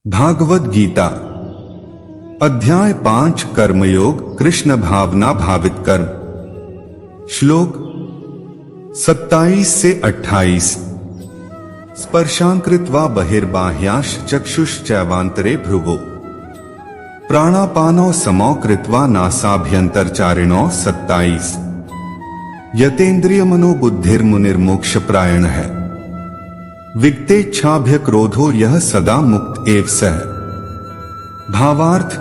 भागवत गीता अध्याय 5 कर्मयोग कृष्ण भावना भावित कर्म। श्लोक 27 से 28। स्पर्शांकृत्वा बहिर्बाह्याश् चक्षुश्चैवान्तरे भ्रुवो प्राणापानौ समौ कृत्वा नासाभ्यन्तरचारिणौ 27। यतेन्द्रिय मनोबुद्धिर्मुनिर्मोक्षप्रायण है विगतेच्छाभ्य क्रोधो यह सदा मुक्त एव सह। भावार्थ,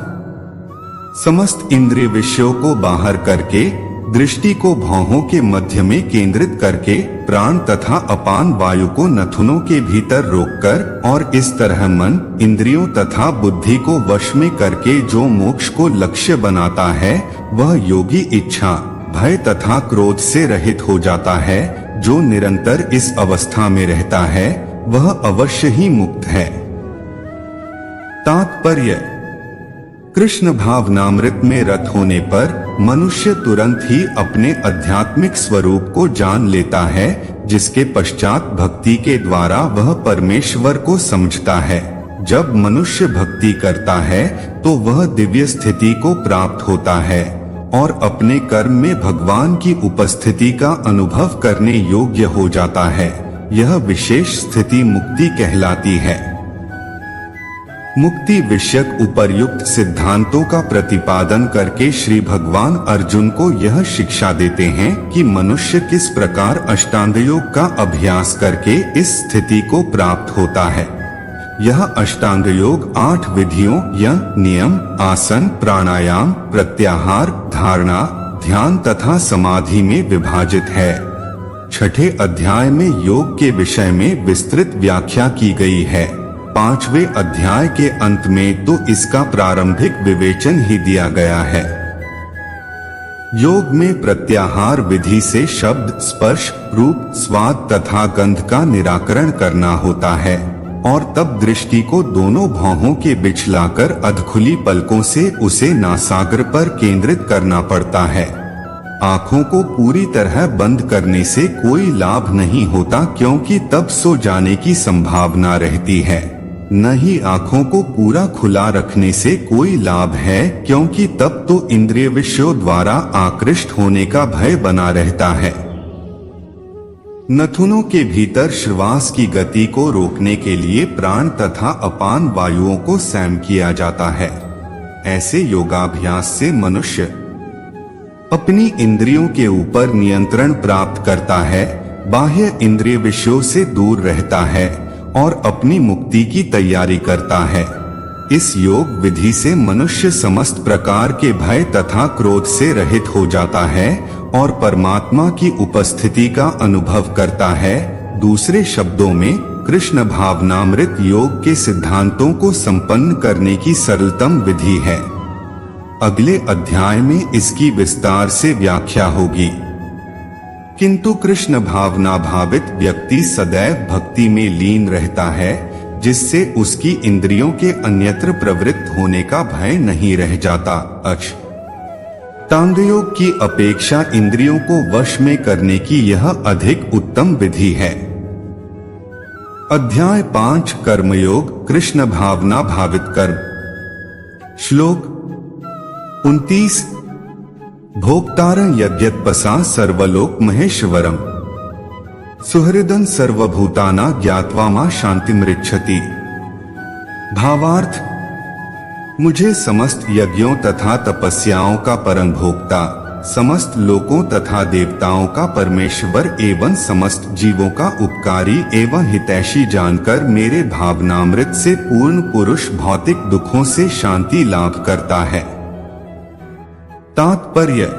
समस्त इंद्रिय विषयों को बाहर करके दृष्टि को भौहों के मध्य में केंद्रित करके प्राण तथा अपान वायु को नथुनों के भीतर रोककर और इस तरह मन इंद्रियों तथा बुद्धि को वश में करके जो मोक्ष को लक्ष्य बनाता है वह योगी इच्छा भय तथा क्रोध से रहित हो जाता है। जो निरंतर इस अवस्था में रहता है वह अवश्य ही मुक्त है। तात्पर्य, कृष्ण भावनामृत में रत होने पर मनुष्य तुरंत ही अपने आध्यात्मिक स्वरूप को जान लेता है, जिसके पश्चात भक्ति के द्वारा वह परमेश्वर को समझता है। जब मनुष्य भक्ति करता है तो वह दिव्य स्थिति को प्राप्त होता है और अपने कर्म में भगवान की उपस्थिति का अनुभव करने योग्य हो जाता है। यह विशेष स्थिति मुक्ति कहलाती है। मुक्ति विषयक उपर्युक्त सिद्धांतों का प्रतिपादन करके श्री भगवान अर्जुन को यह शिक्षा देते हैं कि मनुष्य किस प्रकार अष्टांग योग का अभ्यास करके इस स्थिति को प्राप्त होता है। यह अष्टांग योग 8 विधियों नियम, आसन, प्राणायाम, प्रत्याहार, धारणा, ध्यान तथा समाधि में विभाजित है। छठे अध्याय में योग के विषय में विस्तृत व्याख्या की गई है। 5वें अध्याय के अंत में तो इसका प्रारंभिक विवेचन ही दिया गया है। योग में प्रत्याहार विधि से शब्द, स्पर्श, रूप, स्वाद तथा गंध का निराकरण करना होता है और तब दृष्टि को दोनों भौहों के बीच लाकर अधखुली पलकों से उसे नासाग्र पर केंद्रित करना पड़ता है। आँखों को पूरी तरह बंद करने से कोई लाभ नहीं होता, क्योंकि तब सो जाने की संभावना रहती है। न ही आँखों को पूरा खुला रखने से कोई लाभ है, क्योंकि तब तो इंद्रिय विषयों द्वारा आकृष्ट होने का भय बना रहता है। नथुनों के भीतर श्वास की गति को रोकने के लिए प्राण तथा अपान वायुओं को संयम किया जाता है। ऐसे योगाभ्यास से मनुष्य अपनी इंद्रियों के ऊपर नियंत्रण प्राप्त करता है, बाह्य इंद्रिय विषयों से दूर रहता है और अपनी मुक्ति की तैयारी करता है। इस योग विधि से मनुष्य समस्त प्रकार के भय तथा क्रोध से रहित हो जाता है और परमात्मा की उपस्थिति का अनुभव करता है। दूसरे शब्दों में कृष्ण भावनामृत योग के सिद्धांतों को संपन्न करने की सरलतम विधि है। अगले अध्याय में इसकी विस्तार से व्याख्या होगी। किंतु कृष्ण भावना भावित व्यक्ति सदैव भक्ति में लीन रहता है, जिससे उसकी इंद्रियों के अन्यत्र प्रवृत्त होने का भय नहीं रह जाता। अष्टांग योग की अपेक्षा इंद्रियों को वश में करने की यह अधिक उत्तम विधि है। अध्याय 5 कर्मयोग कृष्ण भावना भावित कर्म। श्लोक 29। भोक्तारं यद्यत्पसा सर्वलोक महेश्वरम सुहृदं सर्वभूताना ज्ञात्वा मां शांतिमृच्छति। भावार्थ, मुझे समस्त यज्ञों तथा तपस्याओं का परम भोक्ता, समस्त लोकों तथा देवताओं का परमेश्वर एवं समस्त जीवों का उपकारी एवं हितैषी जानकर मेरे भावनामृत से पूर्ण पुरुष भौतिक दुखों से शांति लाभ करता है। तात्पर्य,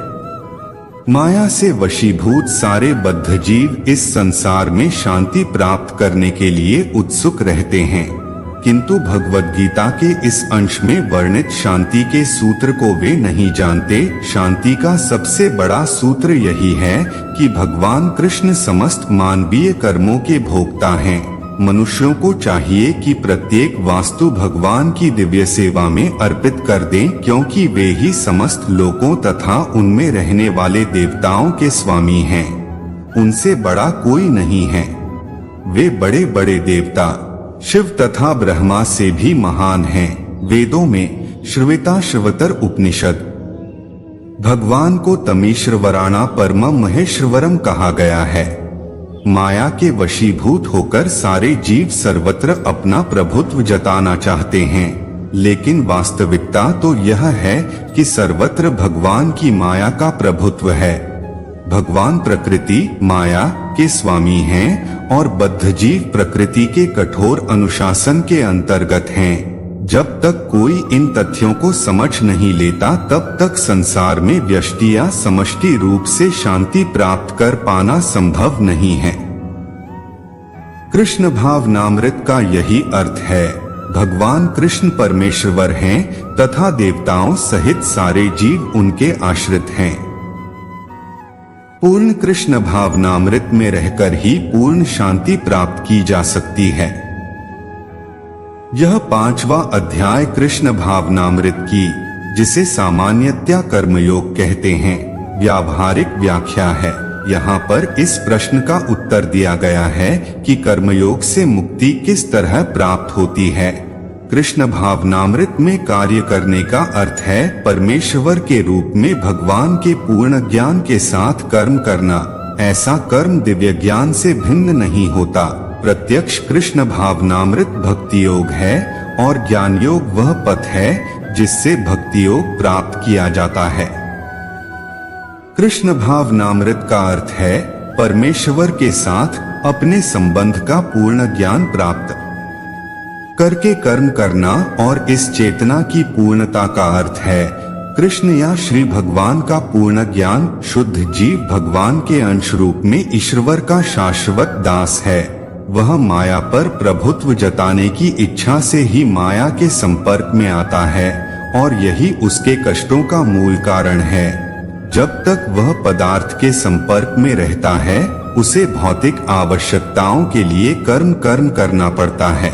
माया से वशीभूत सारे बद्ध जीव इस संसार में शांति प्राप्त करने के लिए उत्सुक रहते हैं, किंतु भगवद गीता के इस अंश में वर्णित शांति के सूत्र को वे नहीं जानते। शांति का सबसे बड़ा सूत्र यही है कि भगवान कृष्ण समस्त मानवीय कर्मों के भोक्ता हैं। मनुष्यों को चाहिए कि प्रत्येक वास्तु भगवान की दिव्य सेवा में अर्पित कर दें, क्योंकि वे ही समस्त लोकों तथा उनमें रहने वाले देवताओं के स्वामी हैं। उनसे बड़ा कोई नहीं है। वे बड़े बड़े देवता शिव तथा ब्रह्मा से भी महान हैं। वेदों में श्रविताश्रवतर उपनिषद भगवान को तमीश्वराणा परमं महेश्वरम कहा गया है। माया के वशीभूत होकर सारे जीव सर्वत्र अपना प्रभुत्व जताना चाहते हैं, लेकिन वास्तविकता तो यह है कि सर्वत्र भगवान की माया का प्रभुत्व है। भगवान प्रकृति माया के स्वामी हैं और बद्ध जीव प्रकृति के कठोर अनुशासन के अंतर्गत हैं। जब तक कोई इन तथ्यों को समझ नहीं लेता तब तक संसार में व्यष्टि या समष्टि रूप से शांति प्राप्त कर पाना संभव नहीं है। कृष्ण भावनामृत का यही अर्थ है। भगवान कृष्ण परमेश्वर हैं तथा देवताओं सहित सारे जीव उनके आश्रित हैं। पूर्ण कृष्ण भावनामृत में रहकर ही पूर्ण शांति प्राप्त की जा सकती है। यह 5वां अध्याय कृष्ण भावनामृत की, जिसे सामान्यतया कर्मयोग कहते हैं, व्यावहारिक व्याख्या है। यहाँ पर इस प्रश्न का उत्तर दिया गया है कि कर्मयोग से मुक्ति किस तरह प्राप्त होती है। कृष्ण भावनामृत में कार्य करने का अर्थ है परमेश्वर के रूप में भगवान के पूर्ण ज्ञान के साथ कर्म करना। ऐसा कर्म दिव्य ज्ञान से भिन्न नहीं होता। प्रत्यक्ष कृष्ण भावनामृत भक्ति योग है और ज्ञान योग वह पथ है जिससे भक्ति योग प्राप्त किया जाता है। कृष्ण भावनामृत का अर्थ है परमेश्वर के साथ अपने संबंध का पूर्ण ज्ञान प्राप्त करके कर्म करना, और इस चेतना की पूर्णता का अर्थ है कृष्ण या श्री भगवान का पूर्ण ज्ञान। शुद्ध जीव भगवान के अंश रूप में ईश्वर का शाश्वत दास है। वह माया पर प्रभुत्व जताने की इच्छा से ही माया के संपर्क में आता है और यही उसके कष्टों का मूल कारण है। जब तक वह पदार्थ के संपर्क में रहता है उसे भौतिक आवश्यकताओं के लिए कर्म करना पड़ता है,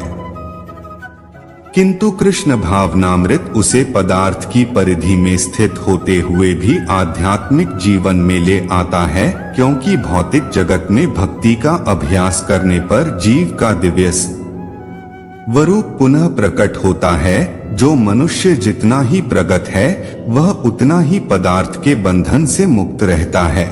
किंतु कृष्ण भावनामृत उसे पदार्थ की परिधि में स्थित होते हुए भी आध्यात्मिक जीवन में ले आता है, क्योंकि भौतिक जगत में भक्ति का अभ्यास करने पर जीव का दिव्य स्वरूप पुनः प्रकट होता है। जो मनुष्य जितना ही प्रगत है वह उतना ही पदार्थ के बंधन से मुक्त रहता है।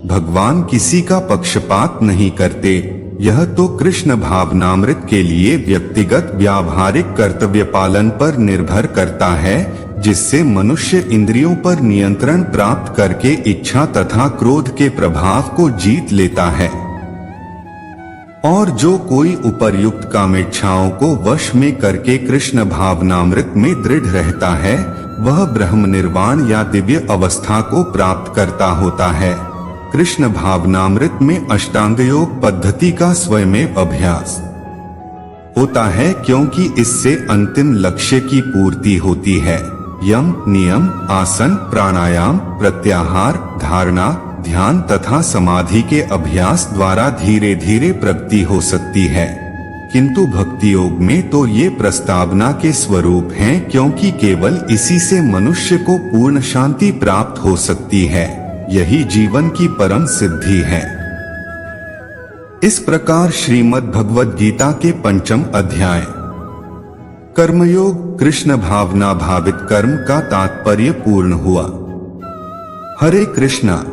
भगवान किसी का पक्षपात नहीं करते। यह तो कृष्ण भावनामृत के लिए व्यक्तिगत व्यावहारिक कर्तव्य पालन पर निर्भर करता है, जिससे मनुष्य इंद्रियों पर नियंत्रण प्राप्त करके इच्छा तथा क्रोध के प्रभाव को जीत लेता है। और जो कोई उपर्युक्त कामेच्छाओं को वश में करके कृष्ण भावनामृत में दृढ़ रहता है वह ब्रह्म निर्वाण या दिव्य अवस्था को प्राप्त करता होता है। कृष्ण भावनामृत में अष्टांग योग पद्धति का स्वयं अभ्यास होता है, क्योंकि इससे अंतिम लक्ष्य की पूर्ति होती है। यम नियम आसन प्राणायाम प्रत्याहार धारणा ध्यान तथा समाधि के अभ्यास द्वारा धीरे धीरे प्रगति हो सकती है, किंतु भक्ति योग में तो ये प्रस्तावना के स्वरूप हैं, क्योंकि केवल इसी से मनुष्य को पूर्ण शांति प्राप्त हो सकती है। यही जीवन की परम सिद्धि है। इस प्रकार श्रीमद् भगवद गीता के 5वें अध्याय कर्मयोग कृष्ण भावना भावित कर्म का तात्पर्य पूर्ण हुआ। हरे कृष्णा।